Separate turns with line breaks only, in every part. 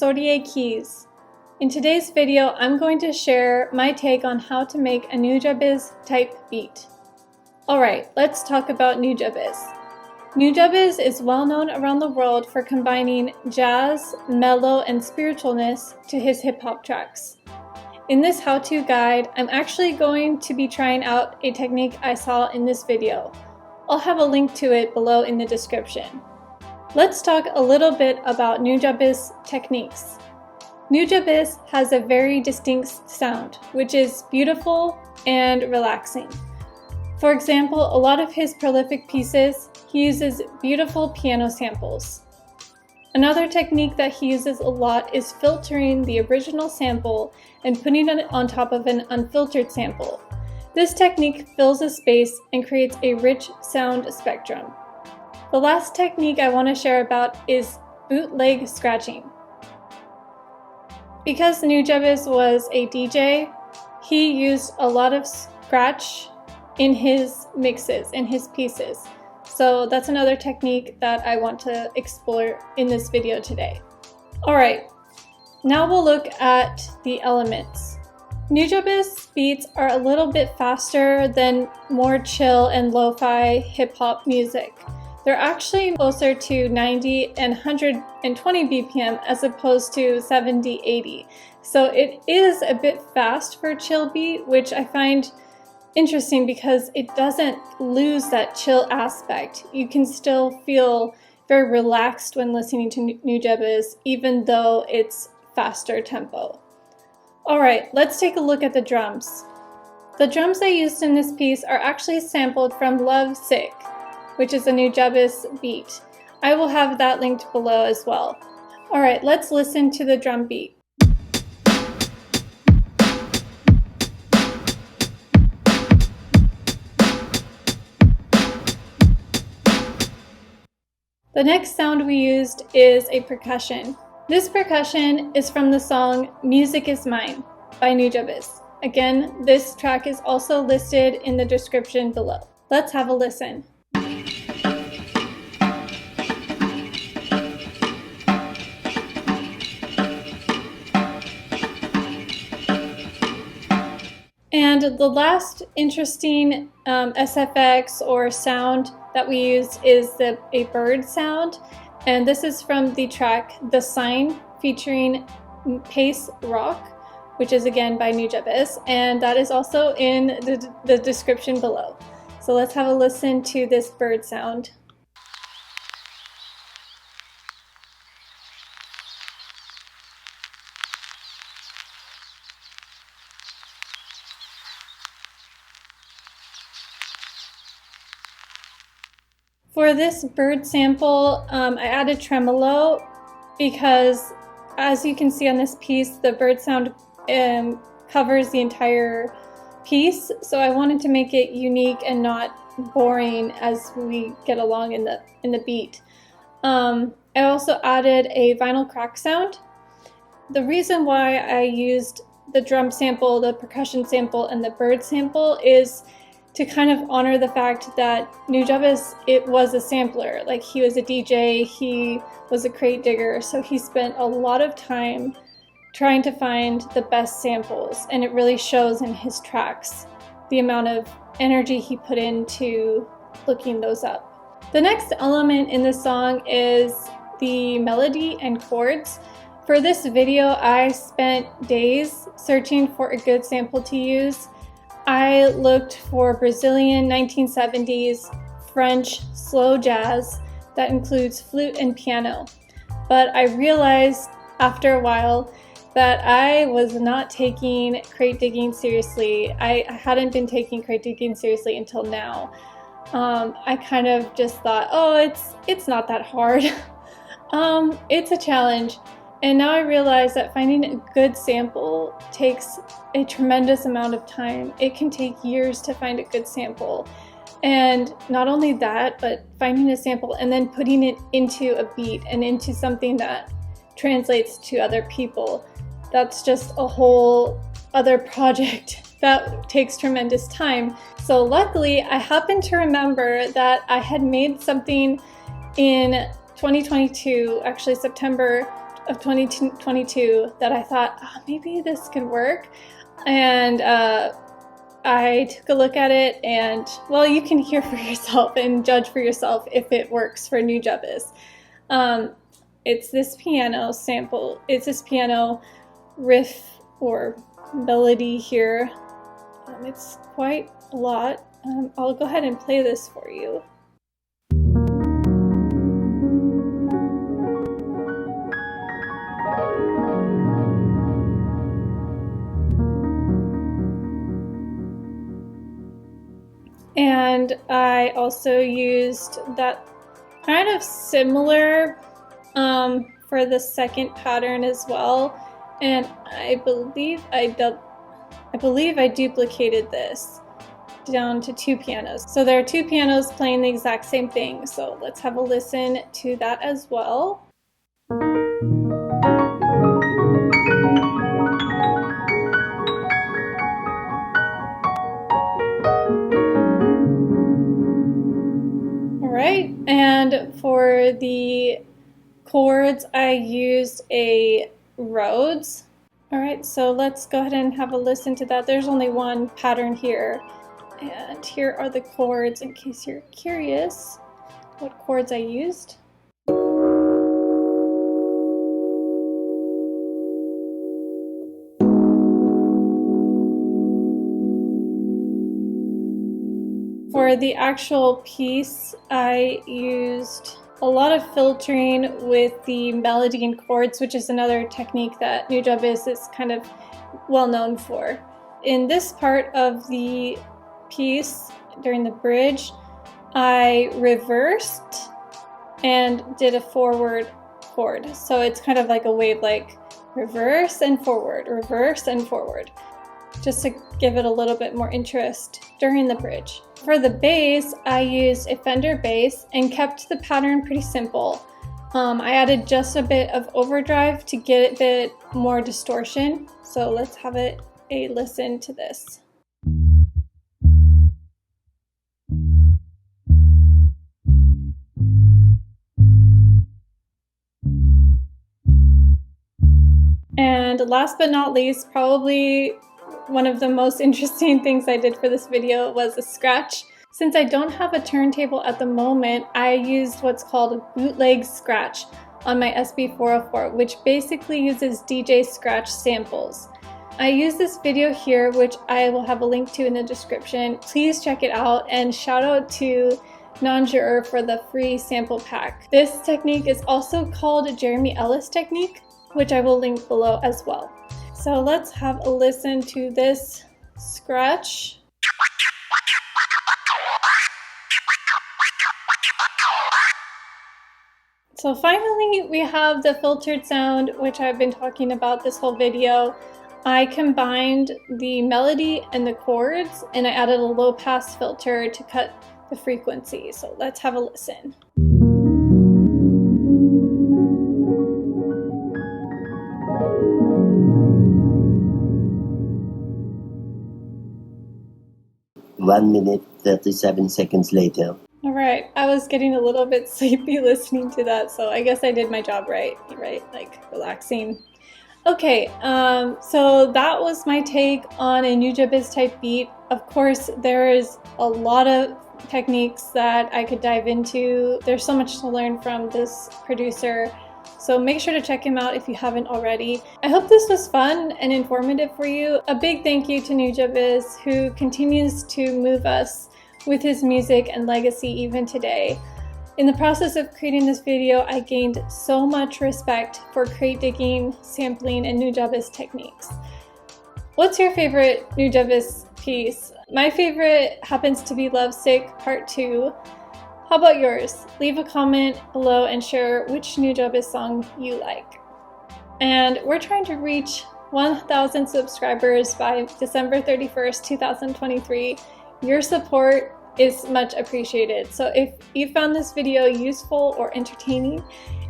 Sortie keys. In today's video, I'm going to share my take on how to make a Nujabes type beat. Alright, let's talk about Nujabes. Nujabes is well known around the world for combining jazz, mellow, and spiritualness to his hip-hop tracks. In this how-to guide, I'm actually going to be trying out a technique I saw in this video. I'll have a link to it below in the description. Let's talk a little bit about Nujabes Techniques. Nujabes has a very distinct sound, which is beautiful and relaxing. For example, a lot of his prolific pieces, he uses beautiful piano samples. Another technique that he uses a lot is filtering the original sample and putting it on top of an unfiltered sample. This technique fills a space and creates a rich sound spectrum. The last technique I want to share about is bootleg scratching. Because Nujabes was a DJ, he used a lot of scratch in his mixes, in his pieces. So that's another technique that I want to explore in this video today. Alright, now we'll look at the elements. Nujabes beats are a little bit faster than more chill and lo-fi hip-hop music. They're actually closer to 90 and 120 BPM as opposed to 70, 80. So it is a bit fast for a chill beat, which I find interesting because it doesn't lose that chill aspect. You can still feel very relaxed when listening to Nujabes, even though it's faster tempo. Alright, let's take a look at the drums. The drums I used in this piece are actually sampled from Love Sick, which is a Nujabes beat. I will have that linked below as well. Alright, let's listen to the drum beat. The next sound we used is a percussion. This percussion is from the song Music Is Mine by Nujabes. Again, this track is also listed in the description below. Let's have a listen. And the last interesting SFX or sound that we use is a bird sound. And this is from the track The Sign featuring Pace Rock, which is again by Nujabes. And that is also in the description below. So let's have a listen to this bird sound. For this bird sample, I added tremolo because, as you can see on this piece, the bird sound covers the entire piece. So I wanted to make it unique and not boring as we get along in the beat. I also added a vinyl crack sound. The reason why I used the drum sample, the percussion sample, and the bird sample is to kind of honor the fact that Nujabes, it was a sampler. Like, he was a DJ, he was a crate digger, so he spent a lot of time trying to find the best samples, and it really shows in his tracks, the amount of energy he put into looking those up. The next element in this song is the melody and chords. For this video, I spent days searching for a good sample to use. I looked for Brazilian 1970s French slow jazz that includes flute and piano, but I realized after a while that I was not taking crate digging seriously. I hadn't been taking crate digging seriously until now. I kind of just thought, oh, it's not that hard. It's a challenge. And now I realize that finding a good sample takes a tremendous amount of time. It can take years to find a good sample. And not only that, but finding a sample and then putting it into a beat and into something that translates to other people. That's just a whole other project that takes tremendous time. So luckily, I happened to remember that I had made something in 2022, actually September of 2022 that I thought, oh, maybe this could work. And I took a look at it, and well, you can hear for yourself and judge for yourself if it works for Nujabes. It's this piano sample, it's this piano riff or melody here. It's quite a lot. I'll go ahead and play this for you. And I also used that kind of similar for the second pattern as well. And I believe I duplicated this down to 2 pianos. So there are 2 pianos playing the exact same thing. So let's have a listen to that as well. Alright, and for the chords, I used a Rhodes. Alright, so let's go ahead and have a listen to that. There's only one pattern here. And here are the chords in case you're curious what chords I used. For the actual piece, I used a lot of filtering with the melody and chords, which is another technique that Nujabes is kind of well known for. In this part of the piece, during the bridge, I reversed and did a forward chord. So it's kind of like a wave, like reverse and forward, just to give it a little bit more interest during the bridge. For the bass, I used a Fender Bass and kept the pattern pretty simple. I added just a bit of overdrive to get a bit more distortion. So let's have a listen to this. And last but not least, probably one of the most interesting things I did for this video was a scratch. Since I don't have a turntable at the moment, I used what's called a Bootleg Scratch on my SB404, which basically uses DJ scratch samples. I use this video here, which I will have a link to in the description. Please check it out, and shout out to Nujabes for the free sample pack. This technique is also called Jeremy Ellis technique, which I will link below as well. So let's have a listen to this scratch. So finally, we have the filtered sound, which I've been talking about this whole video. I combined the melody and the chords, and I added a low pass filter to cut the frequency. So let's have a listen.
One minute, 37 seconds later.
All right, I was getting a little bit sleepy listening to that, so I guess I did my job right, like relaxing. Okay, so that was my take on a Nujabes type beat. Of course, there is a lot of techniques that I could dive into. There's so much to learn from this producer. So make sure to check him out if you haven't already. I hope this was fun and informative for you. A big thank you to Nujabes, who continues to move us with his music and legacy even today. In the process of creating this video, I gained so much respect for crate digging, sampling, and Nujabes techniques. What's your favorite Nujabes piece? My favorite happens to be Lovesick Part 2. How about yours? Leave a comment below and share which Nujabes song you like. And we're trying to reach 1,000 subscribers by December 31st, 2023. Your support is much appreciated. So if you found this video useful or entertaining,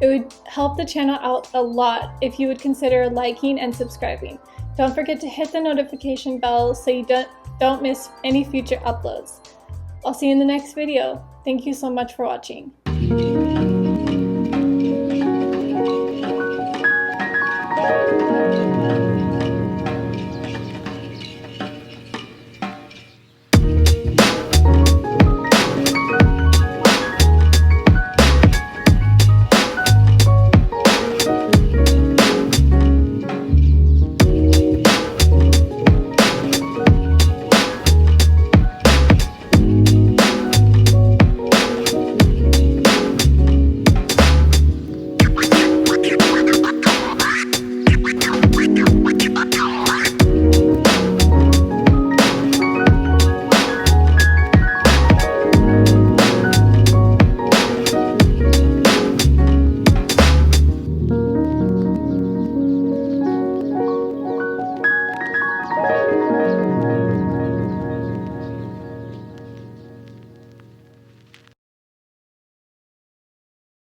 it would help the channel out a lot if you would consider liking and subscribing. Don't forget to hit the notification bell so you don't miss any future uploads. I'll see you in the next video. Thank you so much for watching.